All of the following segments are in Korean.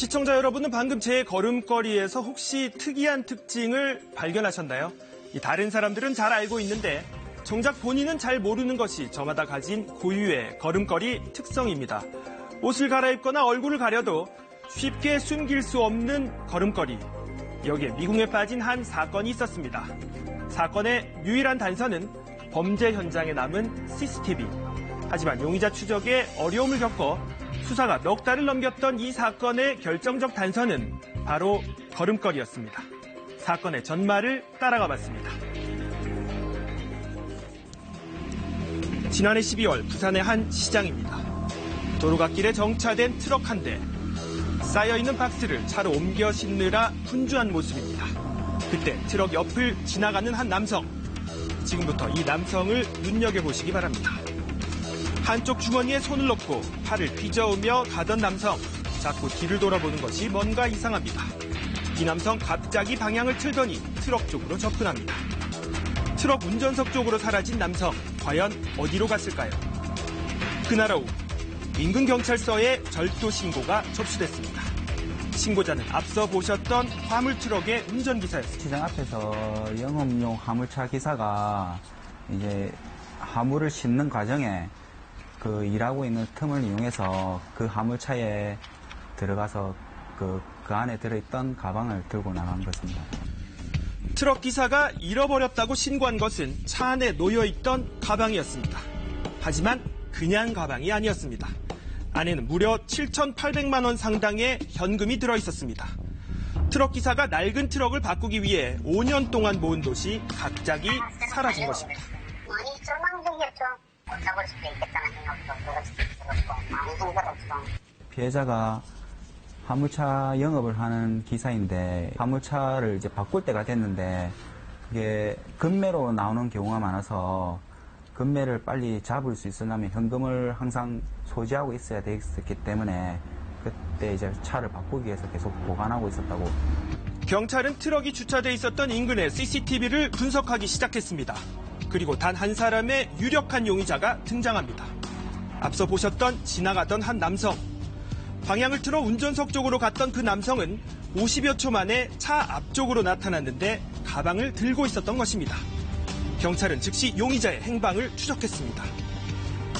시청자 여러분은 방금 제 걸음걸이에서 혹시 특이한 특징을 발견하셨나요? 다른 사람들은 잘 알고 있는데 정작 본인은 잘 모르는 것이 저마다 가진 고유의 걸음걸이 특성입니다. 옷을 갈아입거나 얼굴을 가려도 쉽게 숨길 수 없는 걸음걸이. 여기에 미궁에 빠진 한 사건이 있었습니다. 사건의 유일한 단서는 범죄 현장에 남은 CCTV. 하지만 용의자 추적에 어려움을 겪어 수사가 넉 달을 넘겼던 이 사건의 결정적 단서는 바로 걸음걸이였습니다. 사건의 전말을 따라가 봤습니다. 지난해 12월 부산의 한 시장입니다. 도로갓길에 정차된 트럭 한 대. 쌓여있는 박스를 차로 옮겨 싣느라 분주한 모습입니다. 그때 트럭 옆을 지나가는 한 남성. 지금부터 이 남성을 눈여겨보시기 바랍니다. 한쪽 주머니에 손을 넣고 팔을 휘저으며 가던 남성. 자꾸 뒤를 돌아보는 것이 뭔가 이상합니다. 이 남성 갑자기 방향을 틀더니 트럭 쪽으로 접근합니다. 트럭 운전석 쪽으로 사라진 남성. 과연 어디로 갔을까요? 그날 오후 인근 경찰서에 절도 신고가 접수됐습니다. 신고자는 앞서 보셨던 화물트럭의 운전기사였습니다. 시장 앞에서 영업용 화물차 기사가 이제 화물을 싣는 과정에 일하고 있는 틈을 이용해서 그 화물차에 들어가서 그 안에 들어있던 가방을 들고 나간 것입니다. 트럭 기사가 잃어버렸다고 신고한 것은 차 안에 놓여있던 가방이었습니다. 하지만 그냥 가방이 아니었습니다. 안에는 무려 7,800만 원 상당의 현금이 들어있었습니다. 트럭 기사가 낡은 트럭을 바꾸기 위해 5년 동안 모은 돈이 갑자기 사라진 것입니다. 많이 절망적이었죠. 못 잡을 수도 있겠다는 생각도 들었고 많이 힘들었죠. 피해자가 화물차 영업을 하는 기사인데 화물차를 이제 바꿀 때가 됐는데 그게 금매로 나오는 경우가 많아서 금매를 빨리 잡을 수 있으려면 현금을 항상 소지하고 있어야 됐었기 때문에 그때 이제 차를 바꾸기 위해서 계속 보관하고 있었다고. 경찰은 트럭이 주차돼 있었던 인근의 CCTV를 분석하기 시작했습니다. 그리고 단 한 사람의 유력한 용의자가 등장합니다. 앞서 보셨던 지나가던 한 남성. 방향을 틀어 운전석 쪽으로 갔던 그 남성은 50여 초 만에 차 앞쪽으로 나타났는데 가방을 들고 있었던 것입니다. 경찰은 즉시 용의자의 행방을 추적했습니다.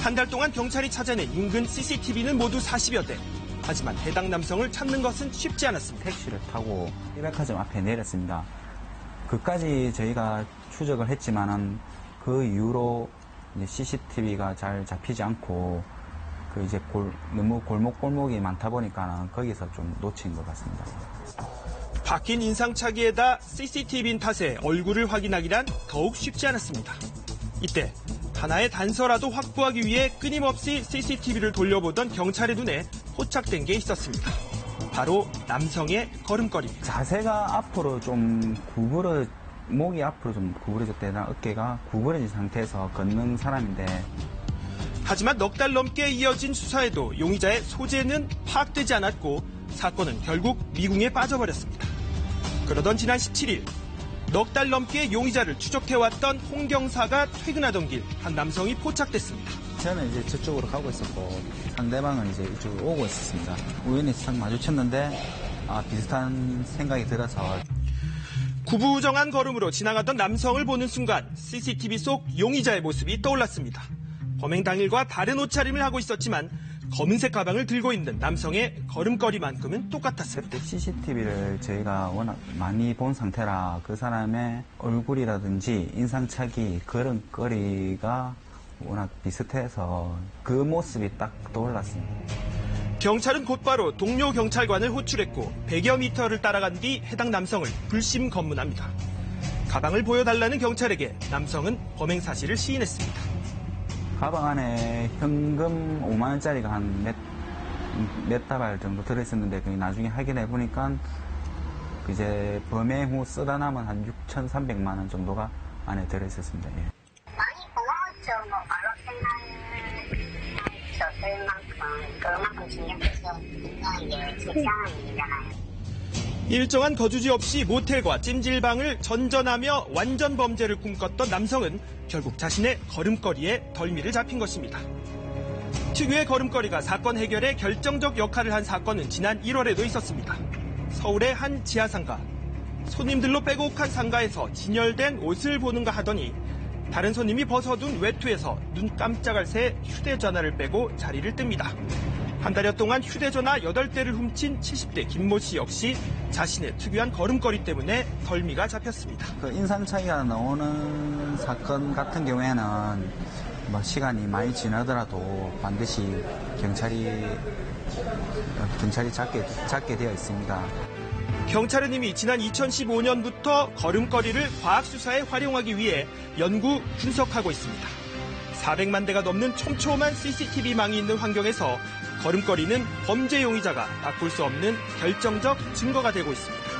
한 달 동안 경찰이 찾아낸 인근 CCTV는 모두 40여 대. 하지만 해당 남성을 찾는 것은 쉽지 않았습니다. 택시를 타고 백화점 앞에 내렸습니다. 그까지 저희가 추적을 했지만은 그 이후로 이제 CCTV가 잘 잡히지 않고 이제 너무 골목골목이 많다 보니까 거기서 좀 놓친 것 같습니다. 바뀐 인상착의에다 CCTV인 탓에 얼굴을 확인하기란 더욱 쉽지 않았습니다. 이때 하나의 단서라도 확보하기 위해 끊임없이 CCTV를 돌려보던 경찰의 눈에 포착된 게 있었습니다. 바로 남성의 걸음걸이입니다. 자세가 앞으로 좀 목이 앞으로 좀 구부러졌대. 어깨가 구부러진 상태에서 걷는 사람인데. 하지만 넉 달 넘게 이어진 수사에도 용의자의 소재는 파악되지 않았고 사건은 결국 미궁에 빠져버렸습니다. 그러던 지난 17일 넉 달 넘게 용의자를 추적해왔던 홍 경사가 퇴근하던 길 한 남성이 포착됐습니다. 저는 이제 저쪽으로 가고 있었고 상대방은 이제 이쪽으로 오고 있었습니다. 우연히 딱 마주쳤는데 비슷한 생각이 들어서 구부정한 걸음으로 지나가던 남성을 보는 순간 CCTV 속 용의자의 모습이 떠올랐습니다. 범행 당일과 다른 옷차림을 하고 있었지만 검은색 가방을 들고 있는 남성의 걸음걸이만큼은 똑같았습니다. 그때 CCTV를 저희가 워낙 많이 본 상태라 그 사람의 얼굴이라든지 인상착의, 걸음걸이가 워낙 비슷해서 그 모습이 딱 떠올랐습니다. 경찰은 곧바로 동료 경찰관을 호출했고 100여 미터를 따라간 뒤 해당 남성을 불심 검문합니다. 가방을 보여달라는 경찰에게 남성은 범행 사실을 시인했습니다. 가방 안에 현금 5만 원짜리가 한 몇 다발 정도 들어있었는데 나중에 확인해 보니까 이제 범행 후 쓰다 남은 한 6,300만 원 정도가 안에 들어있었습니다. 예. 많이 고마웠죠. 바로 생각했을 만큼 그만큼 신경 써서 이게 실시하는 일이잖아요. 일정한 거주지 없이 모텔과 찜질방을 전전하며 완전 범죄를 꿈꿨던 남성은 결국 자신의 걸음걸이에 덜미를 잡힌 것입니다. 특유의 걸음걸이가 사건 해결에 결정적 역할을 한 사건은 지난 1월에도 있었습니다. 서울의 한 지하상가. 손님들로 빼곡한 상가에서 진열된 옷을 보는가 하더니 다른 손님이 벗어둔 외투에서 눈 깜짝할 새 휴대전화를 빼고 자리를 뜹니다. 한 달여 동안 휴대전화 8대를 훔친 70대 김모 씨 역시 자신의 특유한 걸음걸이 때문에 덜미가 잡혔습니다. 그 인상 차이가 나오는 사건 같은 경우에는 뭐 시간이 많이 지나더라도 반드시 경찰이 잡게 되어 있습니다. 경찰은 이미 지난 2015년부터 걸음걸이를 과학수사에 활용하기 위해 연구 분석하고 있습니다. 400만 대가 넘는 촘촘한 CCTV망이 있는 환경에서 걸음걸이는 범죄 용의자가 바꿀 수 없는 결정적 증거가 되고 있습니다.